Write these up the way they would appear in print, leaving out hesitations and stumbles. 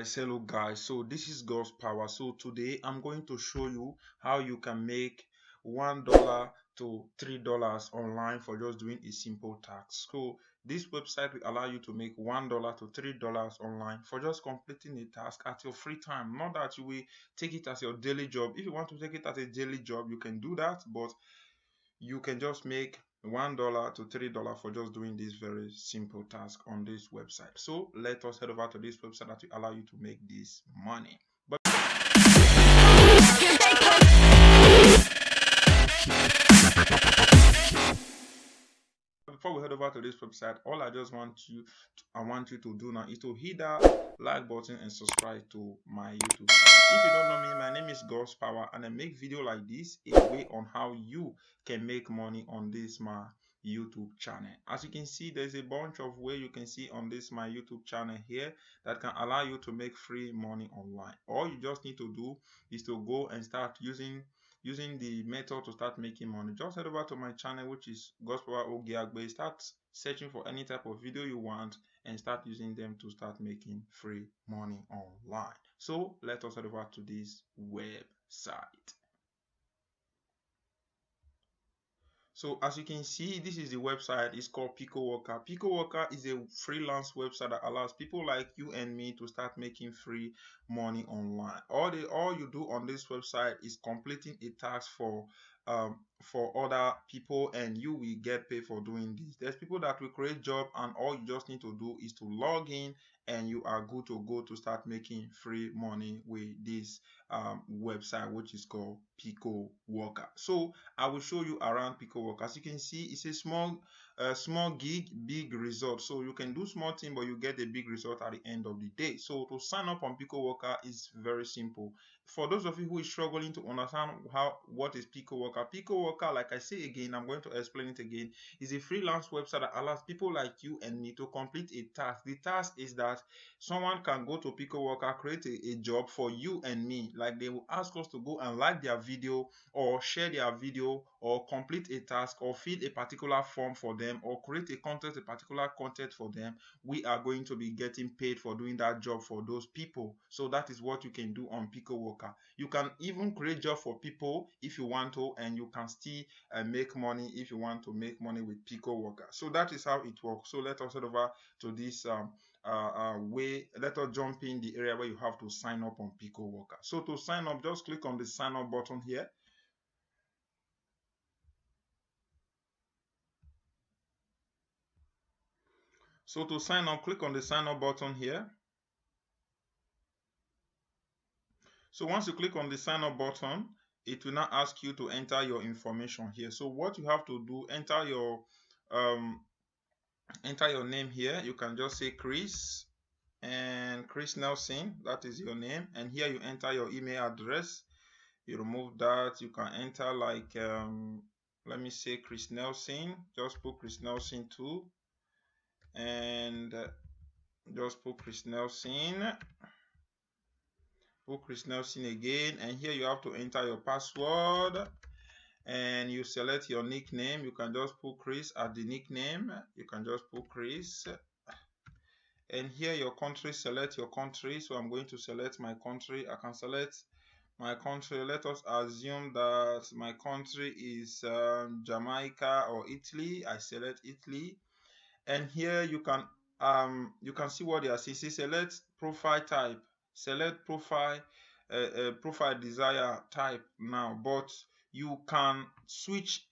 Hello guys, so this is God's power. So today I'm going to show you how you can make $1 to $3 online for just doing a simple task. So this website will allow you to make $1 to $3 online for just completing a task at your free time. Not that you will take it as your daily job. If you want to take it as a daily job, you can do that, but you can just make $1 to $3 for just doing this very simple task on this website. So let us head over to this website that will allow you to make this money. But before we head over to this website, all I just want you to do now is to hit that like button and subscribe to my YouTube channel. If you don't know me, my name is God's Power, and I make video like this a way on how you can make money on this my YouTube channel. As you can see, there's a bunch of way you can see on this my YouTube channel here that can allow you to make free money online. All you just need to do is to go and start using the method to start making money. Just head over to my channel, which is Gospel Ogiagbe. Start searching for any type of video you want and start using them to start making free money online. So let us head over to this website. So as you can see, this is the website. It's called picoworker. Picoworker is a freelance website that allows people like you and me to start making free money online. All you do on this website is completing a task for other people, and you will get paid for doing this. There's people that will create job, and all you just need to do is to log in and you are good to go to start making free money with this website, which is called Pico Worker. So I will show you around Pico Worker. As you can see, it's a small gig, big result. So you can do small thing, but you get a big result at the end of the day. So to sign up on Pico Worker is very simple. For those of you who is struggling to understand what is Pico Worker, like I say again, I'm going to explain it again, is a freelance website that allows people like you and me to complete a task. The task is that someone can go to Pico Worker, create a job for you and me. Like they will ask us to go and like their video or share their video or complete a task or fill a particular form for them or create a particular content for them. We are going to be getting paid for doing that job for those people. So that is what you can do on Pico Worker. You can even create job for people if you want to, and you can still make money if you want to make money with Pico Worker. So that is how it works. So let us head over to this way. Let us jump in the area where you have to sign up on Pico Worker. So to sign up, just click on the sign up button here. So to sign up, click on the sign up button here. So once you click on the sign up button, it will now ask you to enter your information here. So what you have to do, enter your name here. You can just say Chris and Chris Nelson, that is your name. And here you enter your email address. You remove that. You can enter like let me say Chris Nelson. Just put Chris Nelson too, and just put Chris Nelson. Put Chris Nelson again, and here you have to enter your password, and you select your nickname. You can just put Chris at the nickname. You can just put Chris, and here your country, select your country. So I'm going to select my country. I can select my country. Let us assume that my country is Jamaica or Italy. I select Italy, and here you can see what they are saying. Select profile type. Select profile profile desired type now, but you can switch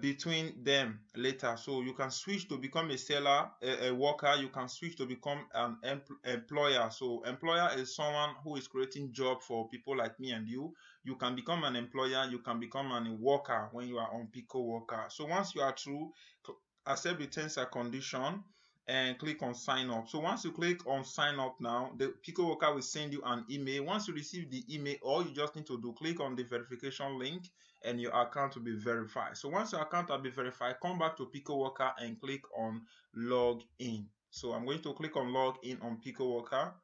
between them later. So you can switch to become a seller, a worker. You can switch to become an employer. So employer is someone who is creating job for people like me and you. You can become an employer. You can become a worker when you are on Pico Worker. So once you are through, accept the terms and condition and click on sign up. So once you click on sign up now, the Pico Worker will send you an email. Once you receive the email, all you just need to do, click on the verification link and your account will be verified. So once your account will be verified, come back to Pico Worker and click on log in. So I'm going to click on log in on Pico Worker.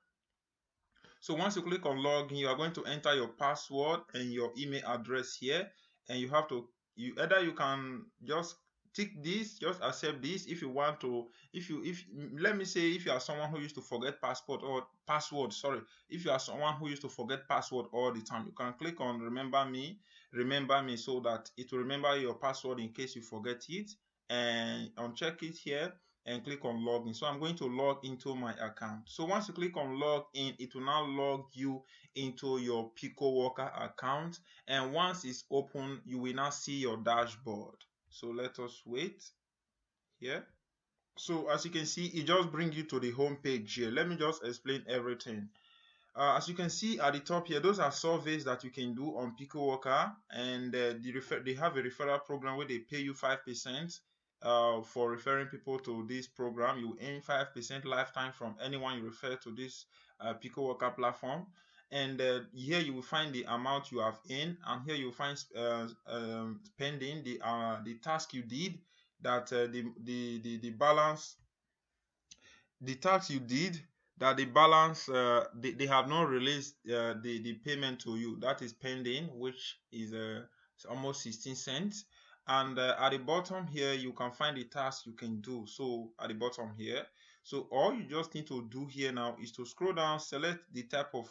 So once you click on log in, you are going to enter your password and your email address here, and you have to, you can just tick this, just accept this. If you want to, if let me say, if you are someone who used to forget passport or password, sorry, if you are someone who used to forget password all the time, you can click on remember me, so that it will remember your password in case you forget it, and uncheck it here and click on login. So I'm going to log into my account. So once you click on log in, it will now log you into your Pico Worker account, and once it's open, you will now see your dashboard. So let us wait here. So as you can see, it just brings you to the home page here. Let me just explain everything. As you can see at the top here, those are surveys that you can do on Pico Worker, and they have a referral program where they pay you 5% for referring people to this program. You earn 5% lifetime from anyone you refer to this Pico Worker platform. And here you will find the amount you have earned, and here you will find pending the task you did, that the balance, the tax you did, that the balance, they have not released the payment to you, that is pending, which is almost 16 cents. And at the bottom here you can find the task you can do. So at the bottom here, so all you just need to do here now is to scroll down, select the type of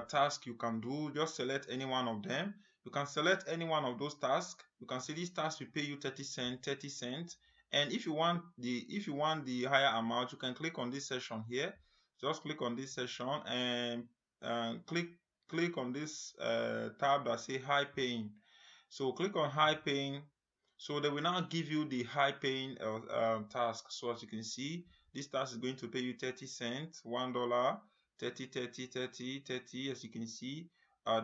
task you can do. Just select any one of them. You can select any one of those tasks. You can see this task will pay you 30 cents, 30 cents. And if you want the higher amount, you can click on this section here. Just click on this section and click on this tab that say high paying. So click on high paying. So they will now give you the high paying task. So as you can see, this task is going to pay you 30 cents, $1, 30, 30, 30, 30. As you can see,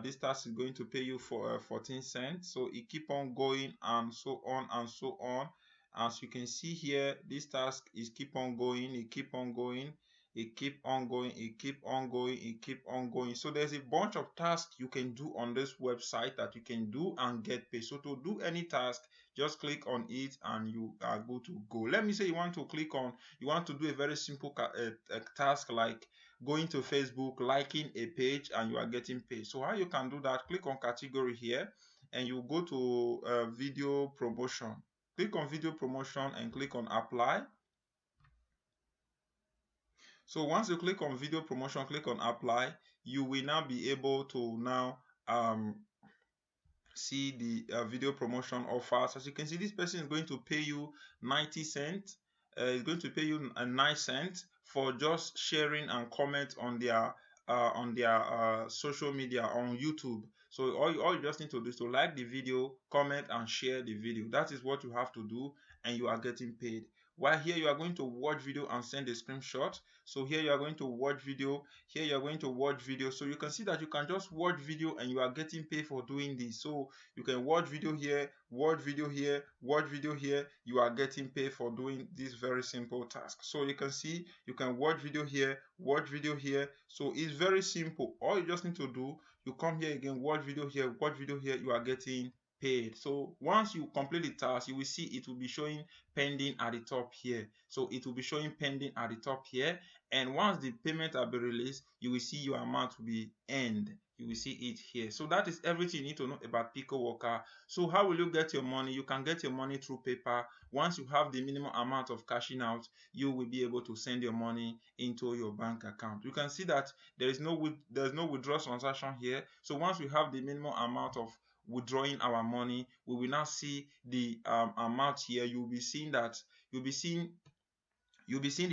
this task is going to pay you for 14 cents. So it keep on going, and so on and so on. As you can see here, this task is keep on going, it keep on going, it keep on going, it keep on going, it keep on going. So there's a bunch of tasks you can do on this website that you can do and get paid. So to do any task, just click on it and you are good to go. Let me say you want to do a very simple task like going to Facebook, liking a page, and you are getting paid. So how you can do that, click on category here and you go to video promotion. Click on video promotion and click on apply. So once you click on video promotion, click on apply, you will now be able to now see the video promotion offers. As you can see, this person is going to pay you 90 cents. It's going to pay you 9 cents for just sharing and comment on their social media on YouTube. So all you just need to do is to like the video, comment and share the video. That is what you have to do, and you are getting paid. While here you are going to watch video and send a screenshot. So here you are going to watch video, here you are going to watch video. So you can see that you can just watch video and you are getting paid for doing this. So you can watch video here, watch video here, watch video here. You are getting paid for doing this very simple task. So you can see you can watch video here, watch video here. So it's very simple. All you just need to do, you come here again, watch video here, watch video here. You are getting paid. So once you complete the task, you will see it will be showing pending at the top here. So it will be showing pending at the top here, and once the payment will be released, you will see your amount will be earned. You will see it here. So that is everything you need to know about Pico Worker. So how will you get your money? You can get your money through PayPal. Once you have the minimum amount of cashing out, you will be able to send your money into your bank account. You can see that there's no withdrawal transaction here. So once we have the minimum amount of withdrawing our money, we will now see the amount here. You'll be seeing the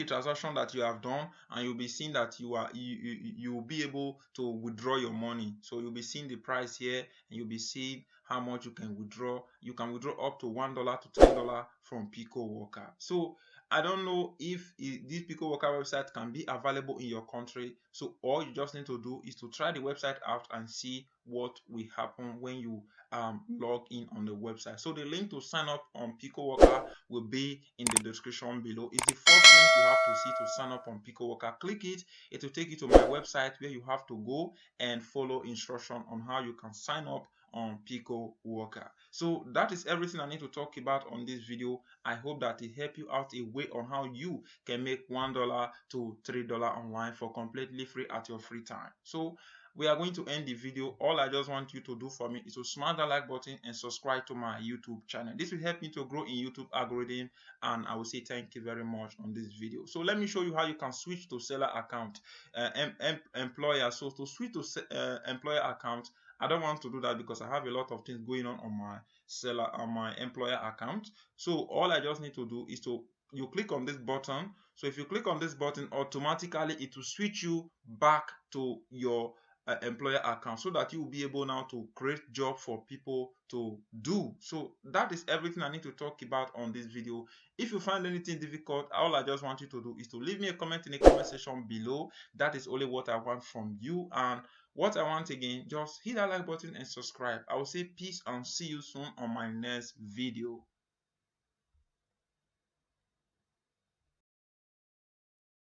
transaction that you have done, and you'll be seeing that you will be able to withdraw your money. So you'll be seeing the price here, and you'll be seeing how much you can withdraw. You can withdraw up to $1 to $10 from Pico Worker. So I don't know if this Pico Worker website can be available in your country. So all you just need to do is to try the website out and see what will happen when you log in on the website. So the link to sign up on Pico Worker will be in the description below. It's the first link you have to see to sign up on Pico Worker. Click it. It will take you to my website where you have to go and follow instruction on how you can sign up on Pico worker. So that is everything I need to talk about on this video. I hope that it helped you out a way on how you can make $1 to $3 online for completely free at your free time. So we are going to end the video. All I just want you to do for me is to smash that like button and subscribe to my YouTube channel. This will help me to grow in YouTube algorithm, and I will say thank you very much on this video. So let me show you how you can switch to seller account, employer. So to switch to employer account, I don't want to do that because I have a lot of things going on my seller, on my employer account. So all I just need to do is to you click on this button. So if you click on this button, automatically it will switch you back to your employer account, so that you will be able now to create job for people to do. So that is everything I need to talk about on this video. If you find anything difficult, all I just want you to do is to leave me a comment in the comment section below. That is only what I want from you. And what I want again, just hit that like button and subscribe. I will say peace and see you soon on my next video.